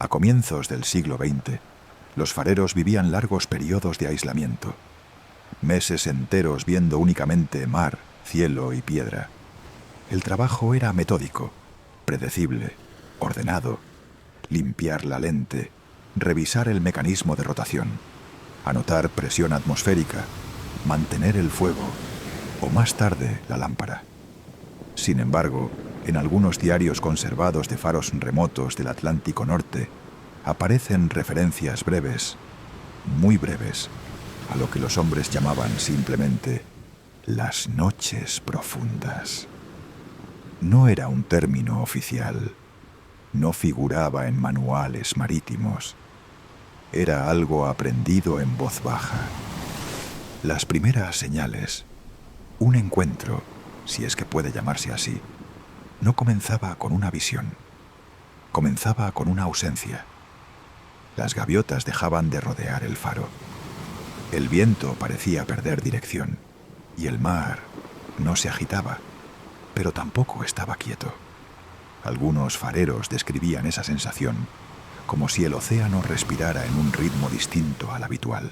A comienzos del siglo XX, los fareros vivían largos periodos de aislamiento, meses enteros viendo únicamente mar, cielo y piedra. El trabajo era metódico, predecible, ordenado: limpiar la lente, revisar el mecanismo de rotación, anotar presión atmosférica, mantener el fuego o más tarde la lámpara. Sin embargo, en algunos diarios conservados de faros remotos del Atlántico Norte aparecen referencias breves, muy breves, a lo que los hombres llamaban simplemente las noches profundas. No era un término oficial, no figuraba en manuales marítimos. Era algo aprendido en voz baja. Las primeras señales, un encuentro, si es que puede llamarse así, no comenzaba con una visión, comenzaba con una ausencia. Las gaviotas dejaban de rodear el faro. El viento parecía perder dirección y el mar no se agitaba, pero tampoco estaba quieto. Algunos fareros describían esa sensación como si el océano respirara en un ritmo distinto al habitual,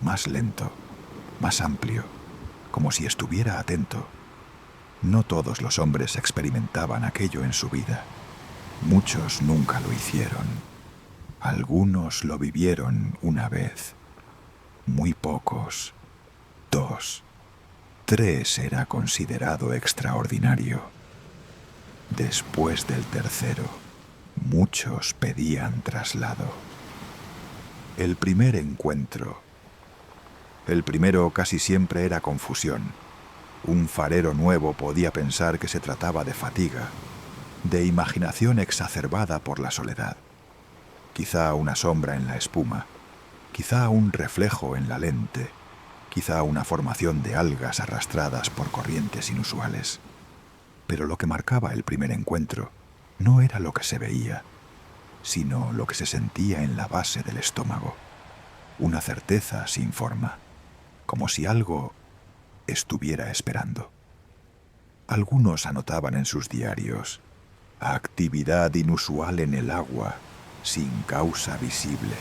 más lento, más amplio, como si estuviera atento. No todos los hombres experimentaban aquello en su vida. Muchos nunca lo hicieron. Algunos lo vivieron una vez. Muy pocos. 2, 3 era considerado extraordinario. Después del tercero, muchos pedían traslado. El primer encuentro. El primero casi siempre era confusión. Un farero nuevo podía pensar que se trataba de fatiga, de imaginación exacerbada por la soledad. Quizá una sombra en la espuma, quizá un reflejo en la lente, quizá una formación de algas arrastradas por corrientes inusuales. Pero lo que marcaba el primer encuentro no era lo que se veía, sino lo que se sentía en la base del estómago. Una certeza sin forma, como si algo estuviera esperando. Algunos anotaban en sus diarios: actividad inusual en el agua, sin causa visible.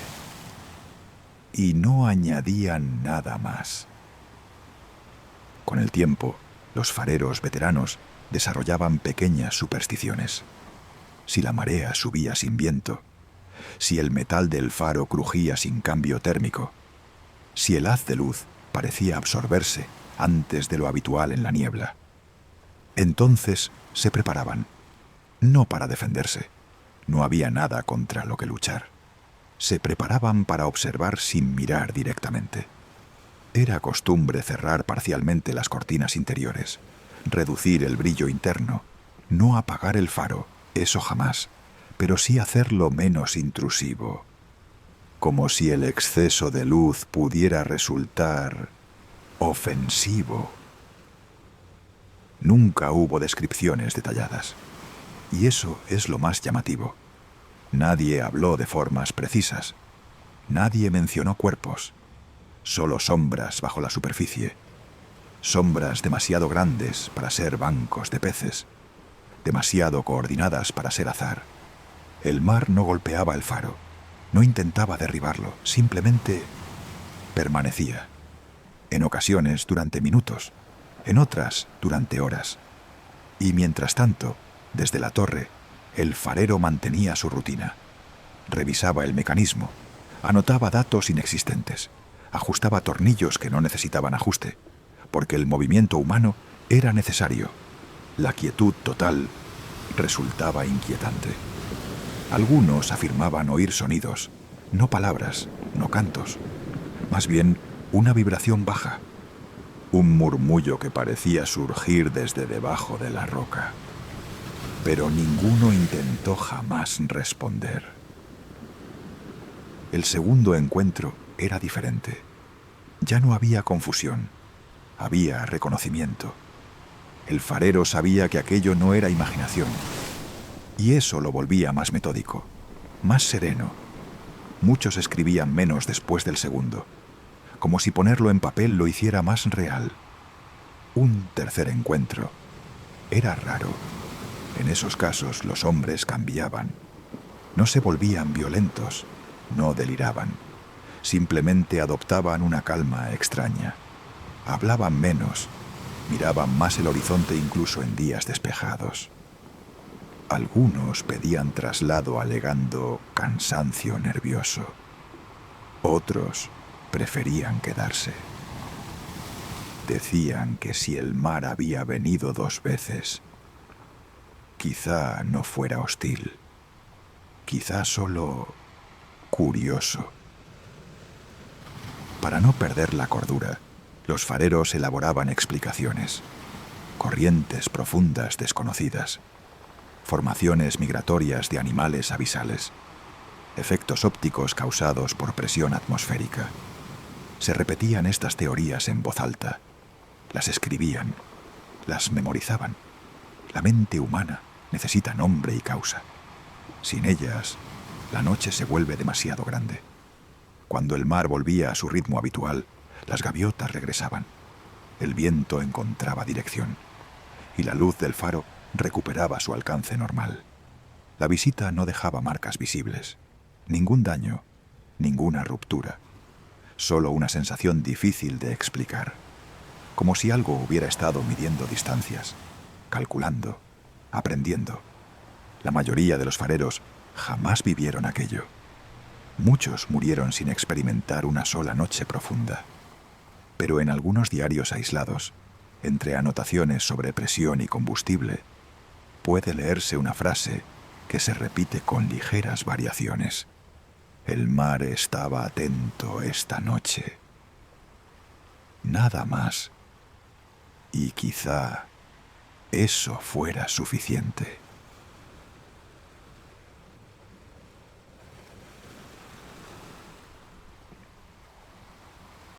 Y no añadían nada más. Con el tiempo, los fareros veteranos desarrollaban pequeñas supersticiones. Si la marea subía sin viento, si el metal del faro crujía sin cambio térmico, si el haz de luz parecía absorberse antes de lo habitual en la niebla, entonces se preparaban, no para defenderse, no había nada contra lo que luchar. Se preparaban para observar sin mirar directamente. Era costumbre cerrar parcialmente las cortinas interiores, reducir el brillo interno, no apagar el faro, eso jamás, pero sí hacerlo menos intrusivo, como si el exceso de luz pudiera resultar ofensivo. Nunca hubo descripciones detalladas, y eso es lo más llamativo. Nadie habló de formas precisas, nadie mencionó cuerpos, solo sombras bajo la superficie, sombras demasiado grandes para ser bancos de peces, demasiado coordinadas para ser azar. El mar no golpeaba el faro, no intentaba derribarlo, simplemente permanecía. En ocasiones durante minutos, en otras durante horas. Y mientras tanto, desde la torre, el farero mantenía su rutina. Revisaba el mecanismo, anotaba datos inexistentes, ajustaba tornillos que no necesitaban ajuste, porque el movimiento humano era necesario. La quietud total resultaba inquietante. Algunos afirmaban oír sonidos, no palabras, no cantos, más bien una vibración baja, un murmullo que parecía surgir desde debajo de la roca. Pero ninguno intentó jamás responder. El segundo encuentro era diferente. Ya no había confusión, había reconocimiento. El farero sabía que aquello no era imaginación, y eso lo volvía más metódico, más sereno. Muchos escribían menos después del segundo, como si ponerlo en papel lo hiciera más real. Un tercer encuentro era raro. En esos casos los hombres cambiaban. No se volvían violentos, no deliraban. Simplemente adoptaban una calma extraña. Hablaban menos, miraban más el horizonte incluso en días despejados. Algunos pedían traslado alegando cansancio nervioso. Otros preferían quedarse. Decían que si el mar había venido 2 veces, quizá no fuera hostil, quizá solo curioso. Para no perder la cordura, los fareros elaboraban explicaciones, corrientes profundas desconocidas, formaciones migratorias de animales abisales, efectos ópticos causados por presión atmosférica. Se repetían estas teorías en voz alta, las escribían, las memorizaban. La mente humana necesita nombre y causa. Sin ellas, la noche se vuelve demasiado grande. Cuando el mar volvía a su ritmo habitual, las gaviotas regresaban. El viento encontraba dirección y la luz del faro recuperaba su alcance normal. La visita no dejaba marcas visibles, ningún daño, ninguna ruptura, solo una sensación difícil de explicar, como si algo hubiera estado midiendo distancias, calculando, aprendiendo. La mayoría de los fareros jamás vivieron aquello. Muchos murieron sin experimentar una sola noche profunda. Pero en algunos diarios aislados, entre anotaciones sobre presión y combustible, puede leerse una frase que se repite con ligeras variaciones. El mar estaba atento esta noche. Nada más. Y quizá eso fuera suficiente.